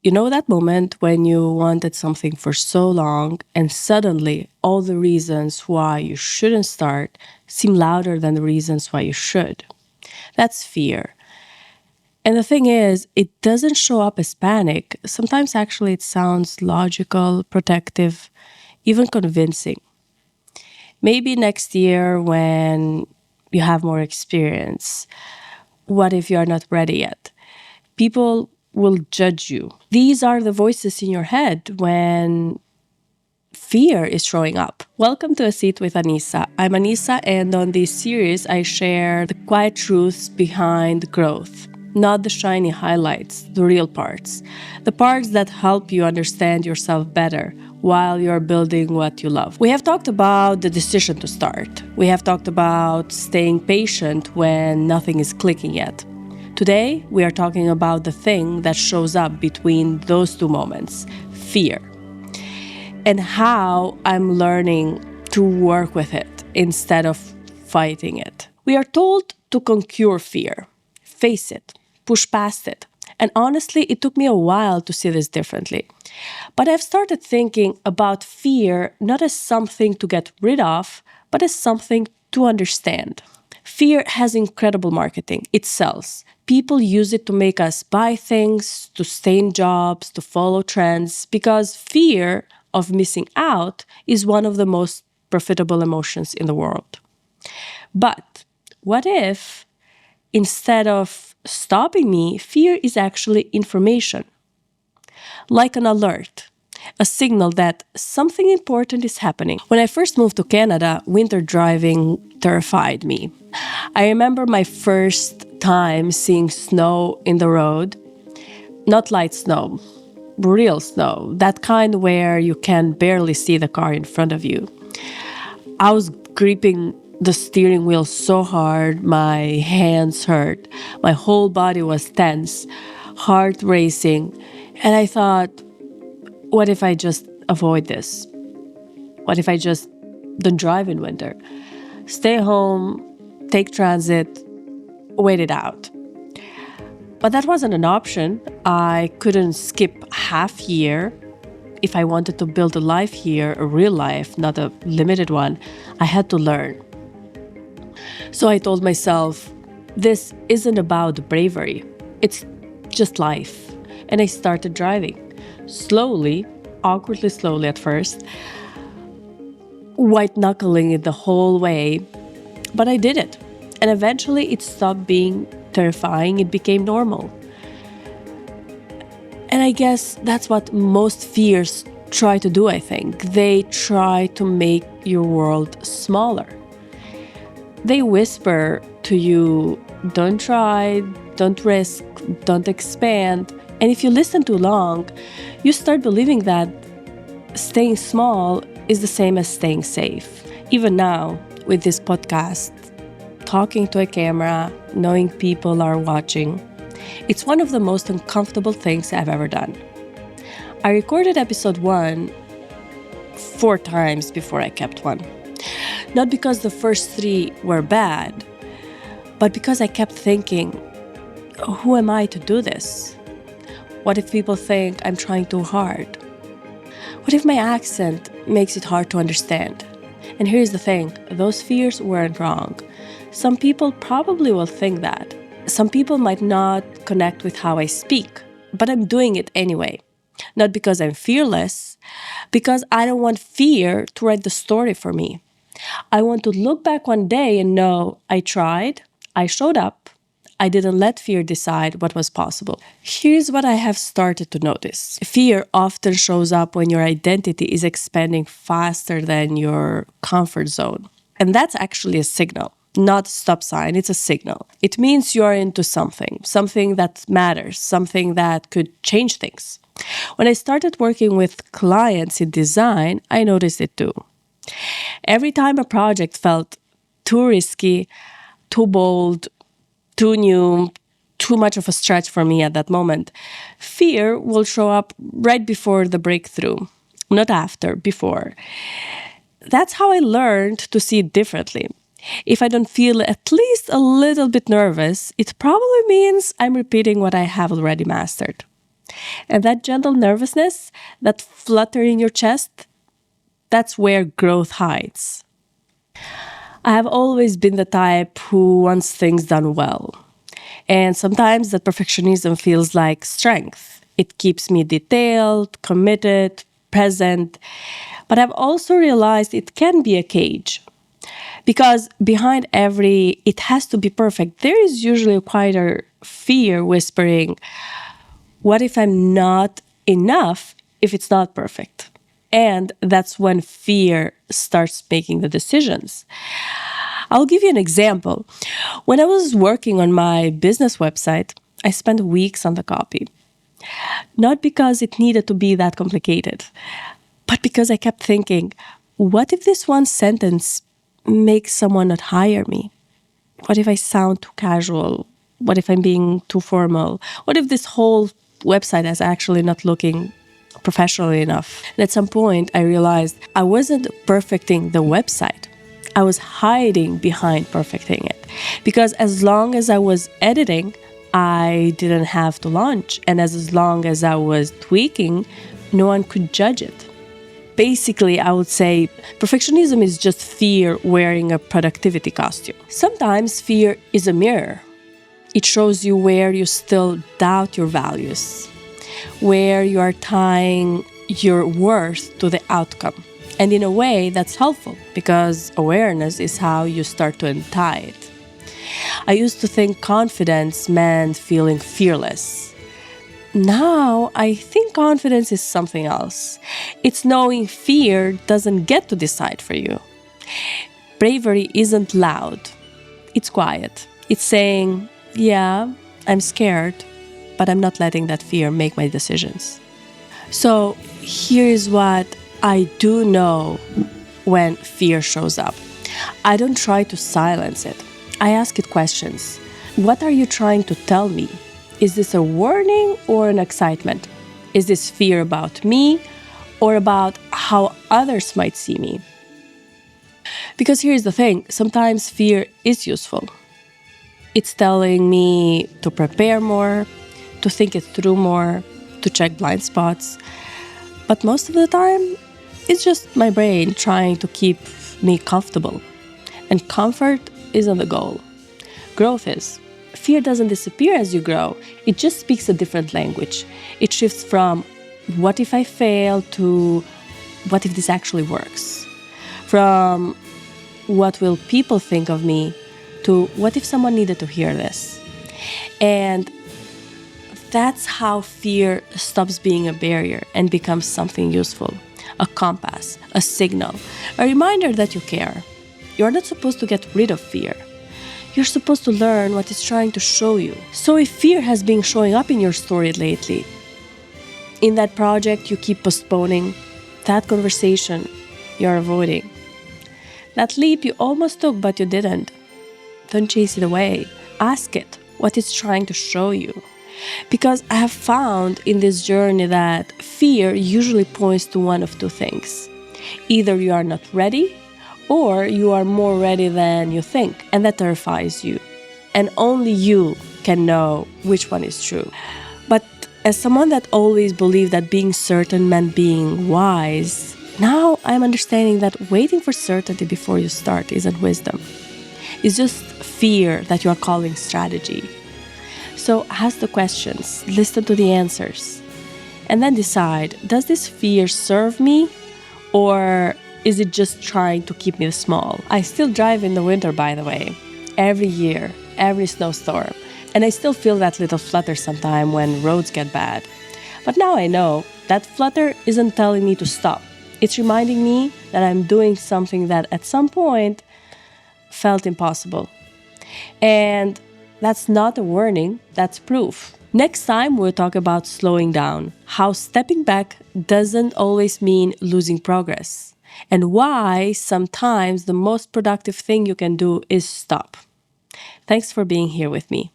You know that moment when you wanted something for so long and suddenly all the reasons why you shouldn't start seem louder than the reasons why you should? That's fear. And the thing is, it doesn't show up as panic. Sometimes actually it sounds logical, protective, even convincing. Maybe next year when you have more experience, what if you are not ready yet? People will judge you. These are the voices in your head when fear is showing up. Welcome to A Seat with Anisa. I'm Anisa, and on this series, I share the quiet truths behind growth. Not the shiny highlights, the real parts. The parts that help you understand yourself better while you're building what you love. We have talked about the decision to start. We have talked about staying patient when nothing is clicking yet. Today, we are talking about the thing that shows up between those two moments, fear, and how I'm learning to work with it instead of fighting it. We are told to conquer fear, face it, push past it. And honestly, it took me a while to see this differently. But I've started thinking about fear not as something to get rid of, but as something to understand. Fear has incredible marketing. It sells. People use it to make us buy things, to stay in jobs, to follow trends, because fear of missing out is one of the most profitable emotions in the world. But what if, instead of stopping me, fear is actually information? Like an alert, a signal that something important is happening. When I first moved to Canada, winter driving terrified me. I remember my first time seeing snow in the road, not light snow, real snow, that kind where you can barely see the car in front of you. I was gripping the steering wheel so hard, my hands hurt, my whole body was tense, heart racing, and I thought, what if I just avoid this? What if I just don't drive in winter? Stay home, take transit, wait it out. But that wasn't an option. I couldn't skip half year. If I wanted to build a life here, a real life, not a limited one, I had to learn. So I told myself, this isn't about bravery. It's just life. And I started driving. Slowly, awkwardly slowly at first, white-knuckling it the whole way, but I did it. And eventually it stopped being terrifying, it became normal. And I guess that's what most fears try to do, I think. They try to make your world smaller. They whisper to you, don't try, don't risk, don't expand. And if you listen too long, you start believing that staying small is the same as staying safe. Even now, with this podcast, talking to a camera, knowing people are watching, it's one of the most uncomfortable things I've ever done. I recorded episode 1 4 times before I kept one. Not because the first 3 were bad, but because I kept thinking, who am I to do this? What if people think I'm trying too hard? What if my accent makes it hard to understand? And here's the thing, those fears weren't wrong. Some people probably will think that. Some people might not connect with how I speak, but I'm doing it anyway. Not because I'm fearless, because I don't want fear to write the story for me. I want to look back one day and know I tried, I showed up, I didn't let fear decide what was possible. Here's what I have started to notice. Fear often shows up when your identity is expanding faster than your comfort zone. And that's actually a signal, not a stop sign, it's a signal. It means you're into something that matters, something that could change things. When I started working with clients in design, I noticed it too. Every time a project felt too risky, too bold, too new, too much of a stretch for me at that moment, fear will show up right before the breakthrough, not after, before. That's how I learned to see it differently. If I don't feel at least a little bit nervous, it probably means I'm repeating what I have already mastered. And that gentle nervousness, that flutter in your chest, that's where growth hides. I have always been the type who wants things done well. And sometimes that perfectionism feels like strength. It keeps me detailed, committed, present. But I've also realized it can be a cage. Because behind every it has to be perfect, there is usually a quieter fear whispering, what if I'm not enough if it's not perfect? And that's when fear starts making the decisions. I'll give you an example. When I was working on my business website, I spent weeks on the copy. Not because it needed to be that complicated, but because I kept thinking, what if this one sentence makes someone not hire me? What if I sound too casual? What if I'm being too formal? What if this whole website is actually not looking professional enough? And at some point, I realized I wasn't perfecting the website. I was hiding behind perfecting it. Because as long as I was editing, I didn't have to launch. And as long as I was tweaking, no one could judge it. Basically, I would say perfectionism is just fear wearing a productivity costume. Sometimes fear is a mirror. It shows you where you still doubt your values, where you are tying your worth to the outcome. And in a way, that's helpful because awareness is how you start to untie it. I used to think confidence meant feeling fearless. Now, I think confidence is something else. It's knowing fear doesn't get to decide for you. Bravery isn't loud, it's quiet. It's saying, yeah, I'm scared, but I'm not letting that fear make my decisions. So, here's what I do know when fear shows up. I don't try to silence it. I ask it questions. What are you trying to tell me? Is this a warning or an excitement? Is this fear about me or about how others might see me? Because here's the thing, sometimes fear is useful. It's telling me to prepare more, to think it through more, to check blind spots. But most of the time, it's just my brain trying to keep me comfortable. And comfort isn't the goal. Growth is. Fear doesn't disappear as you grow. It just speaks a different language. It shifts from what if I fail to what if this actually works? From what will people think of me to what if someone needed to hear this? And that's how fear stops being a barrier and becomes something useful. A compass, a signal, a reminder that you care. You're not supposed to get rid of fear. You're supposed to learn what it's trying to show you. So if fear has been showing up in your story lately, in that project you keep postponing, that conversation you're avoiding, that leap you almost took but you didn't, don't chase it away. Ask it what it's trying to show you. Because I have found in this journey that fear usually points to one of two things. Either you are not ready, or you are more ready than you think, and that terrifies you. And only you can know which one is true. But as someone that always believed that being certain meant being wise, now I'm understanding that waiting for certainty before you start isn't wisdom. It's just fear that you are calling strategy. So ask the questions, listen to the answers, and then decide, does this fear serve me, or is it just trying to keep me small? I still drive in the winter, by the way, every year, every snowstorm. And I still feel that little flutter sometime when roads get bad. But now I know that flutter isn't telling me to stop. It's reminding me that I'm doing something that at some point felt impossible. And that's not a warning, that's proof. Next time, we'll talk about slowing down, how stepping back doesn't always mean losing progress, and why sometimes the most productive thing you can do is stop. Thanks for being here with me.